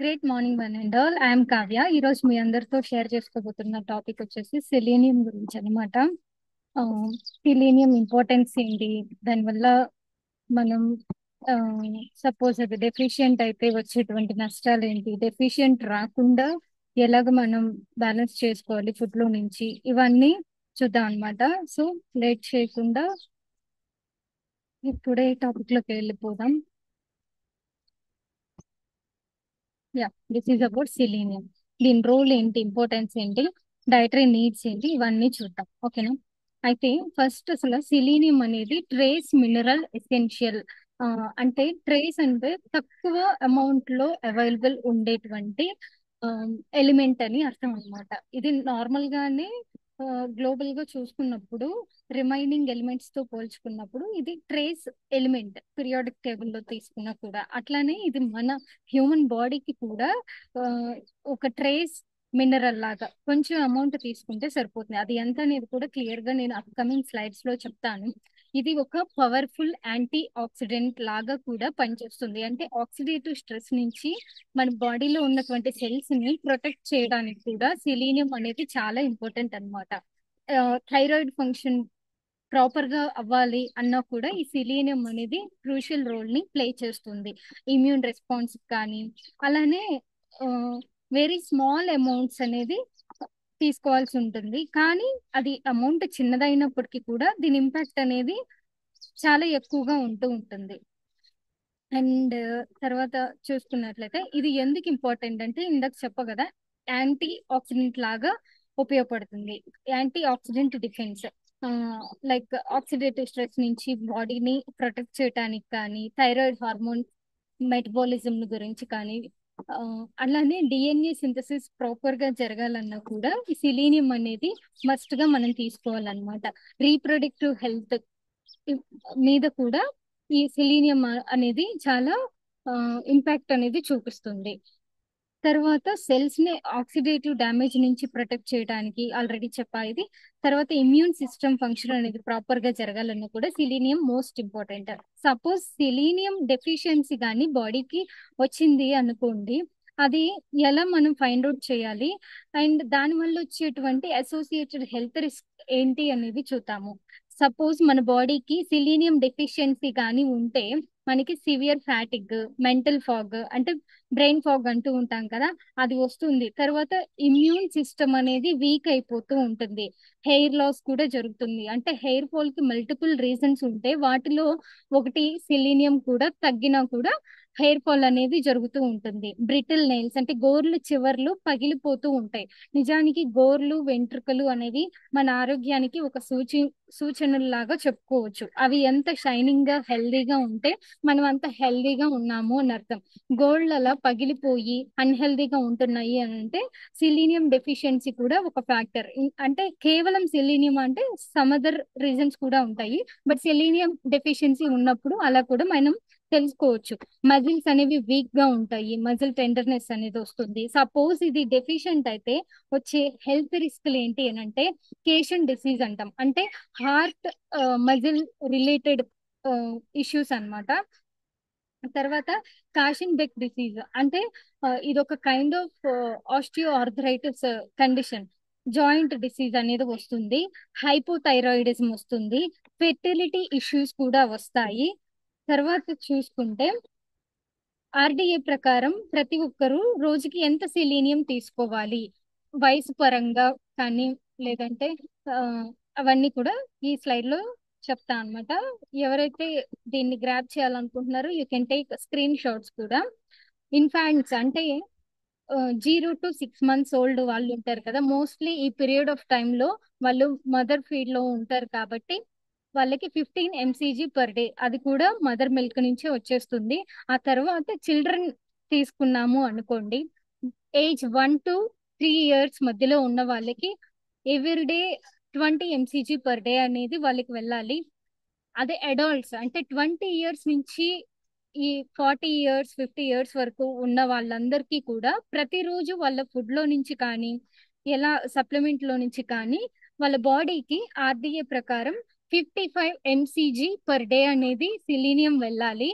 Great morning one and all. I'm Kavya. ఈ రోజు మీ అందరితో షేర్ చేసుకోబోతున్న టాపిక్ వచ్చేసి సెలీనియం గురించి అనమాట. సెలీనియం ఇంపార్టెన్స్ ఏంటి, దానివల్ల మనం సపోజ్ అది డెఫిషియెంట్ అయితే వచ్చేటువంటి నష్టాలు ఏంటి, డెఫిషియెంట్ రాకుండా ఎలాగ మనం బ్యాలెన్స్ చేసుకోవాలి ఫుడ్ లో నుంచి, ఇవన్నీ చూద్దాం అనమాట. సో లేట్ చేయకుండా ఇప్పుడే టాపిక్ లోకి వెళ్ళిపోదాం. This is about selenium. దీని రోల్ ఏంటి, ఇంపార్టెన్స్ ఏంటి, డైటరీ నీడ్స్ ఏంటి, ఇవన్నీ చూద్దాం. ఓకేనా? అయితే ఫస్ట్ అసలు సెలీనియం అనేది ట్రేస్ మినరల్ ఎసెన్షియల్. అంటే ట్రేస్ అంటే తక్కువ అమౌంట్ లో అవైలబుల్ ఉండేటువంటి ఎలిమెంట్ అని అర్థం అన్నమాట. ఇది నార్మల్ గానే గ్లోబల్ గా చూసుకున్నప్పుడు రిమైనింగ్ ఎలిమెంట్స్ తో పోల్చుకున్నప్పుడు ఇది ట్రేస్ ఎలిమెంట్ పీరియాడిక్ టేబుల్ లో తీసుకున్నా కూడా. అట్లానే ఇది మన హ్యూమన్ బాడీకి కూడా ఆ, ఒక ట్రేస్ మినరల్ లాగా కొంచెం అమౌంట్ తీసుకుంటే సరిపోతుంది. అది ఎంత అనేది కూడా క్లియర్ గా నేను అప్కమింగ్ స్లైడ్స్ లో చెప్తాను. ఇది ఒక పవర్ఫుల్ యాంటీ ఆక్సిడెంట్ లాగా కూడా పనిచేస్తుంది. అంటే ఆక్సిడేటివ్ స్ట్రెస్ నుంచి మన బాడీలో ఉన్నటువంటి సెల్స్ ని ప్రొటెక్ట్ చేయడానికి కూడా సెలీనియం అనేది చాలా ఇంపార్టెంట్ అన్నమాట. థైరాయిడ్ ఫంక్షన్ ప్రాపర్ గా అవ్వాలి అన్నా కూడా ఈ సెలీనియం అనేది క్రూషియల్ రోల్ ని ప్లే చేస్తుంది. ఇమ్యూన్ రెస్పాన్స్ కానీ, అలానే వెరీ స్మాల్ అమౌంట్స్ అనేది తీసుకోవాల్సి ఉంటుంది. కానీ అది అమౌంట్ చిన్నదైనప్పటికీ కూడా దీని ఇంపాక్ట్ అనేది చాలా ఎక్కువగా ఉంటూ ఉంటుంది. అండ్ తర్వాత చూసుకున్నట్లయితే ఇది ఎందుకు ఇంపార్టెంట్ అంటే, ఇందాక చెప్ప కదా, యాంటీ ఆక్సిడెంట్ లాగా ఉపయోగపడుతుంది. Anti oxidant defence, like oxidative stress నుంచి బాడీని ప్రొటెక్ట్ చేయడానికి కానీ, థైరాయిడ్ హార్మోన్ మెటబాలిజం గురించి కానీ, ఆ, అలానే డిఎన్ఏ సింథసిస్ ప్రాపర్ గా జరగాలన్నా కూడా ఈ సెలీనియం అనేది మస్ట్ గా మనం తీసుకోవాలన్నమాట. రీప్రొడక్టివ్ హెల్త్ మీద కూడా ఈ సెలీనియం అనేది చాలా ఇంపాక్ట్ అనేది చూపిస్తుంది. తర్వాత సెల్స్ ని ఆక్సిడేటివ్ డ్యామేజ్ నుంచి ప్రొటెక్ట్ చేయడానికి ఆల్రెడీ చెప్పా ఇది. తర్వాత ఇమ్యూన్ సిస్టమ్ ఫంక్షన్ అనేది ప్రాపర్ గా జరగాలన్నా కూడా selenium most important. Suppose selenium deficiency కానీ బాడీకి వచ్చింది అనుకోండి, అది ఎలా మనం ఫైండ్ అవుట్ చేయాలి అండ్ దాని వల్ల వచ్చేటువంటి అసోసియేటెడ్ హెల్త్ రిస్క్ ఏంటి అనేది చూద్దాము. సపోజ్ మన బాడీకి సెలీనియం డెఫిషియన్సీ కానీ ఉంటే మనకి సివియర్ ఫ్యాటిగ్, మెంటల్ ఫాగ్, అంటే బ్రెయిన్ ఫాగ్ అంటూ ఉంటాం కదా, అది వస్తుంది. తర్వాత ఇమ్యూన్ సిస్టమ్ అనేది వీక్ అయిపోతూ ఉంటుంది. హెయిర్ లాస్ కూడా జరుగుతుంది. అంటే హెయిర్ ఫాల్ కి మల్టిపుల్ రీజన్స్ ఉంటే వాటిలో ఒకటి సెలీనియం కూడా తగ్గినా కూడా హెయిర్ ఫాల్ అనేది జరుగుతూ ఉంటుంది. బ్రిటిల్ నెయిల్స్ అంటే గోర్లు చివర్లు పగిలిపోతూ ఉంటాయి. నిజానికి గోర్లు వెంట్రుకలు అనేవి మన ఆరోగ్యానికి ఒక సూచనలాగా చెప్పుకోవచ్చు. అవి ఎంత షైనింగ్ గా హెల్దీగా ఉంటే మనం అంత హెల్దీగా ఉన్నాము అని అర్థం. గోల్డ్ అలా పగిలిపోయి అన్హెల్దీగా ఉంటున్నాయి అని అంటే సెలీనియం డెఫిషియన్సీ కూడా ఒక ఫ్యాక్టర్. అంటే కేవలం సెలీనియం అంటే సమ్ అదర్ రీజన్స్ కూడా ఉంటాయి, బట్ సెలీనియం డెఫిషియన్సీ ఉన్నప్పుడు అలా కూడా మనం తెలుసుకోవచ్చు. మజిల్స్ అనేవి వీక్ గా ఉంటాయి, మజిల్ టెండర్నెస్ అనేది వస్తుంది. సపోజ్ ఇది డెఫిషియెంట్ అయితే వచ్చే హెల్త్ రిస్క్లు ఏంటి అని అంటే కేషన్ డిసీజ్ అంటాం. అంటే హార్ట్ మజిల్ రిలేటెడ్ ఇష్యూస్ అన్నమాట. తర్వాత కాషన్ బెక్ డిసీజ్ అంటే ఇది ఒక kind of osteo arthritis condition. Joint disease అనేది వస్తుంది. హైపోథైరాయిడిజం వస్తుంది. ఫెర్టిలిటీ ఇష్యూస్ కూడా వస్తాయి. తర్వాత చూసుకుంటే ఆర్డీఏ ప్రకారం ప్రతి ఒక్కరూ రోజుకి ఎంత సెలీనియం తీసుకోవాలి, వయసు పరంగా కానీ, లేదంటే ఆ, అవన్నీ కూడా ఈ స్లైడ్ లో చెప్తా అన్నమాట. ఎవరైతే దీన్ని గ్రాప్ చేయాలనుకుంటున్నారో you can take screen shots కూడా. ఇన్ఫాంట్స్ అంటే 0 to 6 months ఓల్డ్ వాళ్ళు ఉంటారు కదా, మోస్ట్లీ ఈ పీరియడ్ ఆఫ్ లో వాళ్ళు మదర్ ఫీడ్ లో ఉంటారు కాబట్టి వాళ్ళకి 15 mcg/day, అది కూడా మదర్ మిల్క్ నుంచే వచ్చేస్తుంది. ఆ తర్వాత చిల్డ్రన్ తీసుకున్నాము అనుకోండి, ఏజ్ 1 to 3 years మధ్యలో ఉన్న వాళ్ళకి ఎవ్రీడే 20 mcg/day అనేది వాళ్ళకి వెళ్ళాలి. అదే అడల్ట్స్ అంటే 20 years నుంచి ఈ 40 years 50 years వరకు ఉన్న వాళ్ళందరికీ కూడా ప్రతిరోజు వాళ్ళ ఫుడ్ లో నుంచి కానీ, ఎలా సప్లిమెంట్ లో నుంచి కానీ వాళ్ళ బాడీకి ఆర్డీఏ ప్రకారం 55 mcg/day అనేది సెలీనియం వెళ్ళాలి.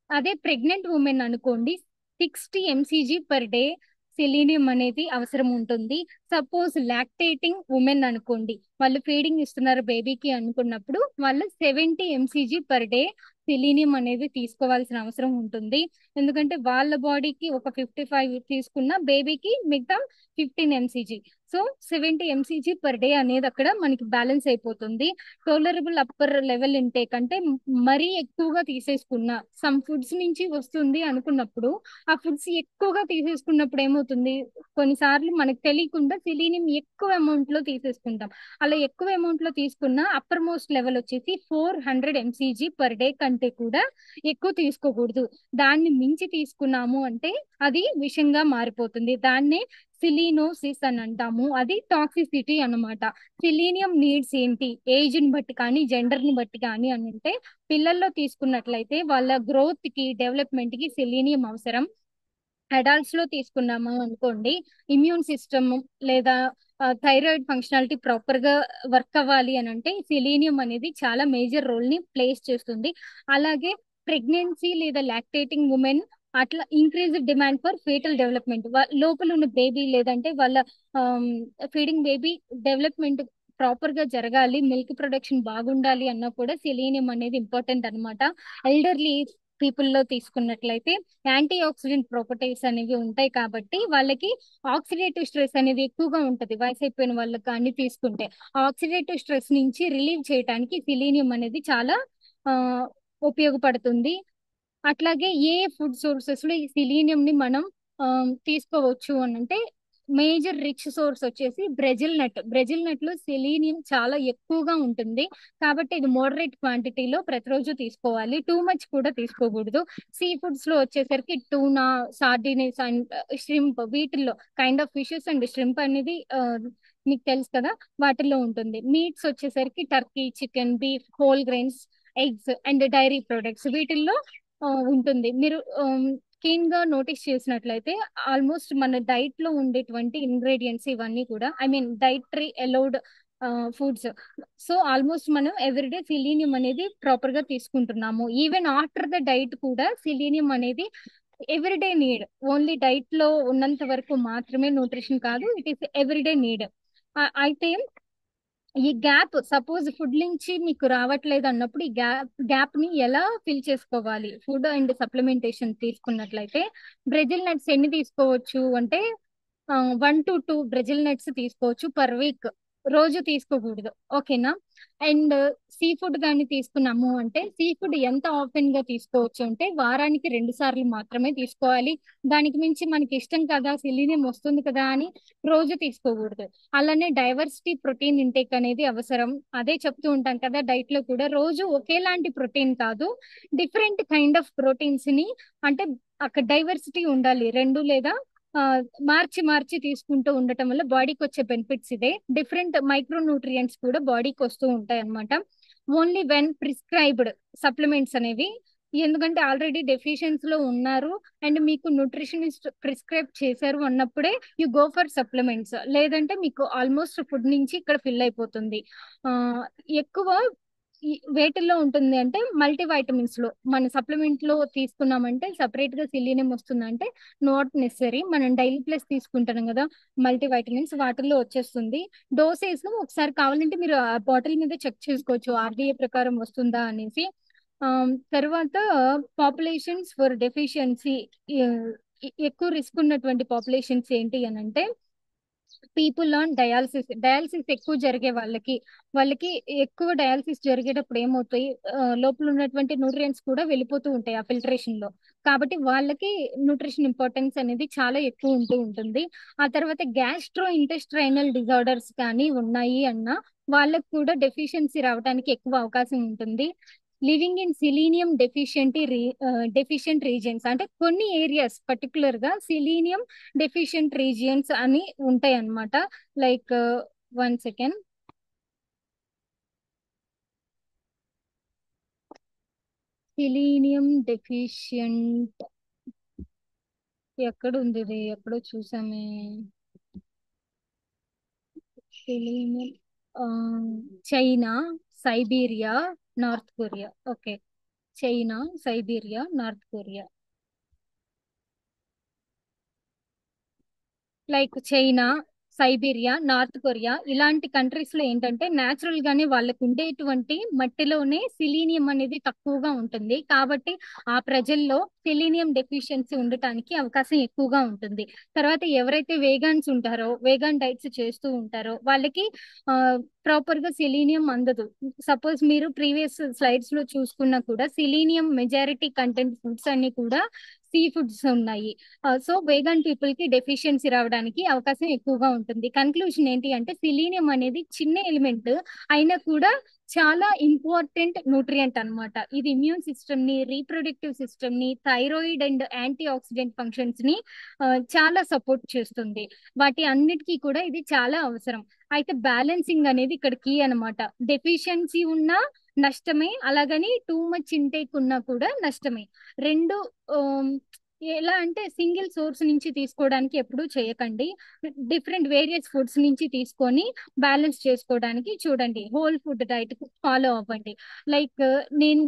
అదే ప్రెగ్నెంట్ ఉమెన్ అనుకోండి, 60 mcg పర్ డే సెలీనియం అనేది అవసరం ఉంటుంది. సపోజ్ లాక్టేటింగ్ ఉమెన్ అనుకోండి, వాళ్ళు ఫీడింగ్ ఇస్తున్నారు బేబీకి అనుకున్నప్పుడు వాళ్ళు 70 mcg పర్ డే సెలీనియం అనేది తీసుకోవాల్సిన అవసరం ఉంటుంది. ఎందుకంటే వాళ్ళ బాడీకి ఒక 55 తీసుకున్న బేబీకి మిగతా 15 mcg. So 70 mcg per day అనేది అక్కడ మనకి బ్యాలెన్స్ అయిపోతుంది. టోలరబుల్ అప్పర్ లెవెల్ ఇంటేక్ అంటే మరీ ఎక్కువగా తీసేసుకున్న సమ్ ఫుడ్స్ నుంచి వస్తుంది అనుకున్నప్పుడు, ఆ ఫుడ్స్ ఎక్కువగా తీసేసుకున్నప్పుడు ఏమవుతుంది, కొన్నిసార్లు మనకు తెలియకుండా సెలీనియం ఎక్కువ అమౌంట్ లో తీసేసుకుంటాం. అలా ఎక్కువ అమౌంట్ లో తీసుకున్న అప్పర్ మోస్ట్ లెవెల్ వచ్చేసి 400 mcg పర్ డే కంటే కూడా ఎక్కువ తీసుకోకూడదు. దాన్ని మించి తీసుకున్నాము అంటే అది విషంగా మారిపోతుంది. దాన్నే సిలీనోసిస్ అని అంటాము. అది టాక్సిసిటీ అన్నమాట. సెలీనియం నీడ్స్ ఏంటి, ఏజ్ ని బట్టి కానీ జెండర్ ని బట్టి కానీ అని అంటే, పిల్లల్లో తీసుకున్నట్లయితే వాళ్ళ గ్రోత్ కి డెవలప్మెంట్ కి సెలీనియం అవసరం. అడల్ట్స్ లో తీసుకున్నాము అనుకోండి, ఇమ్యూన్ సిస్టమ్ లేదా థైరాయిడ్ ఫంక్షనాలిటీ ప్రాపర్ గా వర్క్ అవ్వాలి అని అంటే సెలీనియం అనేది చాలా మేజర్ రోల్ ని ప్లేస్ చేస్తుంది. అలాగే ప్రెగ్నెన్సీ లేదా లాక్టేటింగ్ ఉమెన్ అట్లా increase demand for foetal development, లోపల ఉన్న బేబీ లేదంటే వాళ్ళ ఫీడింగ్ బేబీ డెవలప్మెంట్ ప్రాపర్ గా జరగాలి, మిల్క్ ప్రొడక్షన్ బాగుండాలి అన్నా కూడా సెలీనియం అనేది ఇంపార్టెంట్ అన్నమాట. ఎల్డర్లీ పీపుల్ లో తీసుకున్నట్లయితే యాంటీ ఆక్సిడెంట్ ప్రాపర్టీస్ అనేవి ఉంటాయి కాబట్టి వాళ్ళకి ఆక్సిడేటివ్ స్ట్రెస్ అనేది ఎక్కువగా ఉంటది వయసు అయిపోయిన వాళ్ళకి కానీ తీసుకుంటే. ఆక్సిడేటివ్ స్ట్రెస్ నుంచి రిలీవ్ చేయడానికి సెలీనియం అనేది చాలా ఆ ఉపయోగపడుతుంది. అట్లాగే ఏ ఫుడ్ సోర్సెస్ లో ఈ సెలీనియం ని మనం తీసుకోవచ్చు అని అంటే, మేజర్ రిచ్ సోర్స్ వచ్చేసి బ్రెజిల్ నట్ లో సెలీనియం చాలా ఎక్కువగా ఉంటుంది. కాబట్టి ఇది మోడరేట్ క్వాంటిటీలో ప్రతిరోజు తీసుకోవాలి, టూ మచ్ కూడా తీసుకోకూడదు. సీ ఫుడ్స్ లో వచ్చేసరికి టూనా, సార్డినెస్ అండ్ ష్రింప్, వీటిల్లో kind of fishes and shrimp అనేది మీకు తెలుసు కదా, వాటిల్లో ఉంటుంది. మీట్స్ వచ్చేసరికి turkey, chicken, beef, whole grains, eggs and dairy products వీటిల్లో ఉంటుంది. మీరు కీన్ గా నోటీస్ చేసినట్లయితే ఆల్మోస్ట్ మన డైట్ లో ఉండేటువంటి ఇంగ్రీడియంట్స్ ఇవన్నీ కూడా, I mean dietary allowed foods. So almost మనం ఎవ్రీడే సెలీనియం అనేది ప్రాపర్ గా తీసుకుంటున్నాము. ఈవెన్ ఆఫ్టర్ ద డైట్ కూడా సెలీనియం అనేది ఎవ్రీడే నీడ్. ఓన్లీ డైట్ లో ఉన్నంత వరకు మాత్రమే న్యూట్రిషన్ కాదు, ఇట్ ఈస్ ఎవ్రీడే నీడ్. అయితే ఈ గ్యాప్ సపోజ్ ఫుడ్ నుంచి మీకు రావట్లేదు అన్నప్పుడు ఈ గ్యాప్ ని ఎలా ఫిల్ చేసుకోవాలి, ఫుడ్ అండ్ సప్లిమెంటేషన్ తీసుకున్నట్లయితే బ్రెజిల్ నట్స్ ఎన్ని తీసుకోవచ్చు అంటే 1 to 2 బ్రెజిల్ నట్స్ తీసుకోవచ్చు పర్ వీక్. రోజు తీసుకోకూడదు, ఓకేనా. అండ్ సీ ఫుడ్ కానీ తీసుకున్నాము అంటే సీ ఫుడ్ ఎంత ఆఫెన్ గా తీసుకోవచ్చు అంటే వారానికి 2 సార్లు మాత్రమే తీసుకోవాలి. దానికి మించి మనకి ఇష్టం కదా, సెలీనియం వస్తుంది కదా అని రోజు తీసుకోకూడదు. అలానే డైవర్సిటీ ప్రోటీన్ ఇంటేక్ అనేది అవసరం. అదే చెప్తూ ఉంటాం కదా, డైట్ లో కూడా రోజు ఒకేలాంటి ప్రోటీన్ కాదు, డిఫరెంట్ కైండ్ ఆఫ్ ప్రోటీన్స్ ని, అంటే అక్కడ డైవర్సిటీ ఉండాలి. రెండు లేదా మార్చి మార్చి తీసుకుంటూ ఉండటం వల్ల బాడీకి వచ్చే బెనిఫిట్స్ ఇదే. డిఫరెంట్ మైక్రో న్యూట్రియంట్స్ కూడా బాడీకి వస్తూ ఉంటాయి అన్నమాట. ఓన్లీ వెన్ ప్రిస్క్రైబ్డ్ సప్లిమెంట్స్ అనేవి, ఎందుకంటే ఆల్రెడీ డెఫిషియన్స్ లో ఉన్నారు అండ్ మీకు న్యూట్రిషనిస్ట్ ప్రిస్క్రైబ్ చేశారు అన్నప్పుడే యు గో ఫర్ సప్లిమెంట్స్. లేదంటే మీకు ఆల్మోస్ట్ ఫుడ్ నుంచి ఇక్కడ ఫిల్ అయిపోతుంది. ఆ ఎక్కువ వేటిల్లో ఉంటుంది అంటే మల్టీ వైటమిన్స్ లో, మన సప్లిమెంట్ లో తీసుకున్నామంటే సపరేట్ గా సెలీనియం వస్తుందంటే నాట్ నెసరీ. మనం డైలీ ప్లస్ తీసుకుంటాం కదా మల్టీ వైటమిన్స్, వాటిల్లో వచ్చేస్తుంది. డోసేజ్ ఒకసారి కావాలంటే మీరు ఆ బాటిల్ మీద చెక్ చేసుకోవచ్చు ఆర్డిఏ ప్రకారం వస్తుందా అనేసి. తర్వాత పాపులేషన్స్ ఫర్ డెఫిషియన్సీ, ఎక్కువ రిస్క్ ఉన్నటువంటి పాపులేషన్స్ ఏంటి అని అంటే పీపుల్ ఆన్ డయాలసిస్. డయాలసిస్ ఎక్కువ జరిగే వాళ్ళకి ఎక్కువ డయాలసిస్ జరిగేటప్పుడు ఏమవుతాయి, లోపల ఉన్నటువంటి న్యూట్రియంట్స్ కూడా వెళ్ళిపోతూ ఉంటాయి ఆ ఫిల్టరేషన్ లో. కాబట్టి వాళ్ళకి న్యూట్రిషన్ ఇంపార్టెన్స్ అనేది చాలా ఎక్కువ ఉంటూ ఉంటుంది. ఆ తర్వాత గ్యాస్ట్రో ఇంటెస్ట్రైనల్ డిజార్డర్స్ కానీ ఉన్నాయి అన్న వాళ్ళకి కూడా డెఫిషియన్సీ రావడానికి ఎక్కువ అవకాశం ఉంటుంది. Living in selenium deficient regions అంటే కొన్ని ఏరియాస్ పర్టికులర్ గా సెలీనియం డెఫిషియంట్ రీజియన్స్ అని ఉంటాయి అన్నమాట. లైక్ 1 సెకండ్, సెలీనియం డెఫిషియంట్ ఎక్కడ ఉంది ఇది, ఎక్కడో చూసామే. Selenium, China, Siberia, North Korea. Okay, China, Siberia, North Korea. Like China, Siberia, North Korea ఇలాంటి కంట్రీస్ లో ఏంటంటే న్యాచురల్ గానే వాళ్ళకు ఉండేటువంటి మట్టిలోనే సిలీనియం అనేది తక్కువగా ఉంటుంది కాబట్టి ఆ ప్రజల్లో సెలీనియం డెఫిషియన్సీ ఉండటానికి అవకాశం ఎక్కువగా ఉంటుంది. తర్వాత ఎవరైతే వేగాన్స్ ఉంటారో, వేగాన్ డైట్స్ చేస్తూ ఉంటారో వాళ్ళకి ఆ ప్రాపర్ గా సెలీనియం అందదు. సపోజ్ మీరు ప్రీవియస్ స్లైడ్స్ లో చూసుకున్నా కూడా సెలీనియం మెజారిటీ కంటెంట్ ఫుడ్స్ అన్ని కూడా సీ ఫుడ్స్ ఉన్నాయి. సో వేగన్ పీపుల్ కి డెఫిషియన్సీ రావడానికి అవకాశం ఎక్కువగా ఉంటుంది. కన్క్లూజన్ ఏంటి అంటే సిలీనియం అనేది చిన్న ఎలిమెంట్ అయినా కూడా చాలా ఇంపార్టెంట్ న్యూట్రియంట్ అన్నమాట. ఇది ఇమ్యూన్ సిస్టమ్ ని, రీప్రొడక్టివ్ సిస్టమ్ ని, thyroid and anti oxidant functions ని చాలా సపోర్ట్ చేస్తుంది. వాటి అన్నిటికీ కూడా ఇది చాలా అవసరం. అయితే బ్యాలెన్సింగ్ అనేది ఇక్కడ కీ అన్నమాట. డెఫిషియన్సీ ఉన్నా నష్టమే, అలాగని టూ మచ్ ఇంటేక్ ఉన్నా కూడా నష్టమే. రెండు ఆమ్, ఎలా అంటే సింగిల్ సోర్స్ నుంచి తీసుకోవడానికి ఎప్పుడూ చేయకండి. డిఫరెంట్ వేరియస్ ఫుడ్స్ నుంచి తీసుకొని బ్యాలెన్స్ చేసుకోవడానికి చూడండి. హోల్ ఫుడ్ డైట్ ఫాలో అవ్వండి. లైక్ నేను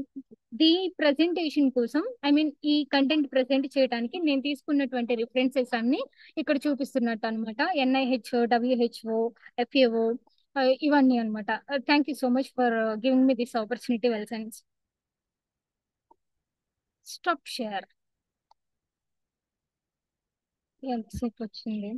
ది ప్రజెంటేషన్ కోసం, ఐ మీన్ ఈ కంటెంట్ ప్రెజెంట్ చేయడానికి నేను తీసుకున్నటువంటి రిఫరెన్సెస్ అన్ని ఇక్కడ చూపిస్తున్నట్టు అనమాట. ఎన్ఐహెచ్ఓ, డబ్ల్యూహెచ్ఓ, ఎఫ్ఏఓ, ఇవన్నీ అనమాట. Thank you so much for giving me this opportunity. Well science. Stop share. ఎంతసేపు వచ్చింది?